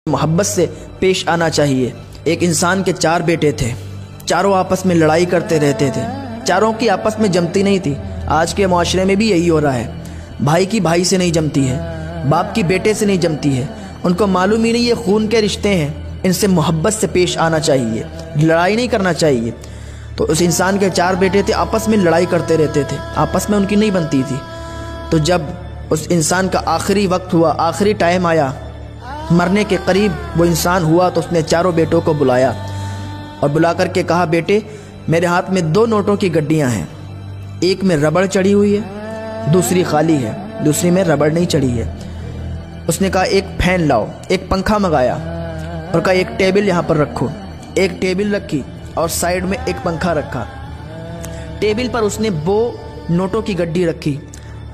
मोहब्बत से पेश आना चाहिए। एक इंसान के 4 बेटे थे, चारों आपस में लड़ाई करते रहते थे, चारों की आपस में जमती नहीं थी। आज के माशरे में भी यही हो रहा है, भाई की भाई से नहीं जमती है, बाप की बेटे से नहीं जमती है। उनको मालूम ही नहीं ये खून के रिश्ते हैं, इनसे मोहब्बत से पेश आना चाहिए, लड़ाई नहीं करना चाहिए। तो उस इंसान के 4 बेटे थे, आपस में लड़ाई करते रहते थे, आपस में उनकी नहीं बनती थी। तो जब उस इंसान का आखिरी वक्त हुआ, आखिरी टाइम आया, मरने के करीब वो इंसान हुआ, तो उसने चारों बेटों को बुलाया और बुला करके कहा, बेटे मेरे हाथ में 2 नोटों की गड्डियां हैं, एक में रबड़ चढ़ी हुई है, दूसरी खाली है, दूसरी में रबड़ नहीं चढ़ी है। उसने कहा एक फैन लाओ, एक पंखा मंगाया और कहा एक टेबल यहाँ पर रखो। एक टेबल रखी और साइड में एक पंखा रखा। टेबल पर उसने वो नोटों की गड्डी रखी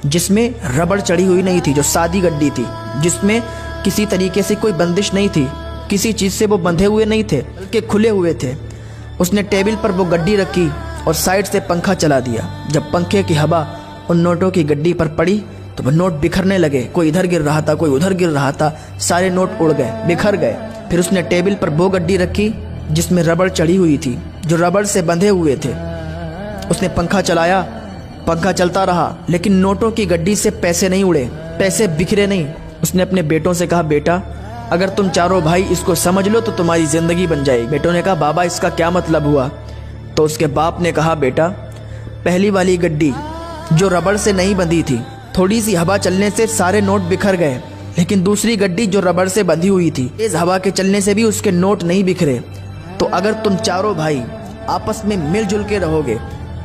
जिसमें रबड़ चढ़ी हुई नहीं थी, जो सादी गड्डी थी, जिसमें किसी तरीके से कोई बंदिश नहीं थी, किसी चीज़ से वो बंधे हुए नहीं थे, बल्कि खुले हुए थे। उसने टेबल पर वो गड्डी रखी और साइड से पंखा चला दिया। जब पंखे की हवा उन नोटों की गड्डी पर पड़ी तो वो नोट बिखरने लगे, कोई इधर गिर रहा था, कोई उधर गिर रहा था, सारे नोट उड़ गए, बिखर गए। फिर उसने टेबल पर वो गड्डी रखी जिसमें रबड़ चढ़ी हुई थी, जो रबड़ से बंधे हुए थे। उसने पंखा चलाया, पंखा चलता रहा, लेकिन नोटों की गड्डी से पैसे नहीं उड़े, पैसे बिखरे नहीं। उसने अपने बेटों से कहा, बेटा अगर तुम चारों भाई इसको समझ लो तो तुम्हारी जिंदगी बन जाएगी। बेटों ने कहा, बाबा इसका क्या मतलब हुआ? तो उसके बाप ने कहा, बेटा पहली वाली गड्डी जो रबड़ से नहीं बंधी थी, थोड़ी सी हवा चलने से सारे नोट बिखर गए, लेकिन दूसरी गड्डी जो रबड़ से बंधी हुई थी, तेज हवा के चलने से भी उसके नोट नहीं बिखरे। तो अगर तुम चारों भाई आपस में मिलजुल के रहोगे,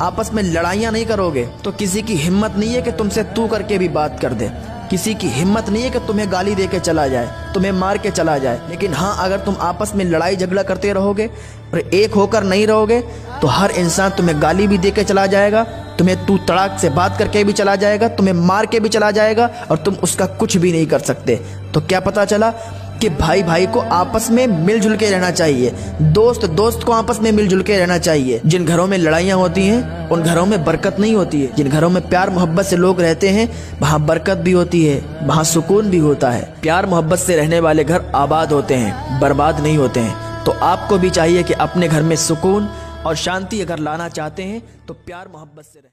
आपस में लड़ाइयाँ नहीं करोगे, तो किसी की हिम्मत नहीं है कि तुमसे तू करके भी बात कर दे, किसी की हिम्मत नहीं है कि तुम्हें गाली दे के चला जाए, तुम्हें मार के चला जाए। लेकिन हाँ, अगर तुम आपस में लड़ाई झगड़ा करते रहोगे और एक होकर नहीं रहोगे, तो हर इंसान तुम्हें गाली भी दे के चला जाएगा, तुम्हें तू तड़ाक से बात करके भी चला जाएगा, तुम्हें मार के भी चला जाएगा और तुम उसका कुछ भी नहीं कर सकते। तो क्या पता चला कि भाई भाई को आपस में मिलजुल के रहना चाहिए, दोस्त दोस्त को आपस में मिलजुल के रहना चाहिए। जिन घरों में लड़ाइयाँ होती हैं उन घरों में बरकत नहीं होती है। जिन घरों में प्यार मोहब्बत से लोग रहते हैं वहाँ बरकत भी होती है, वहाँ सुकून भी होता है। प्यार मोहब्बत से रहने वाले घर आबाद होते हैं, बर्बाद नहीं होते हैं। तो आपको भी चाहिए कि अपने घर में सुकून और शांति अगर लाना चाहते हैं तो प्यार मोहब्बत से रहें।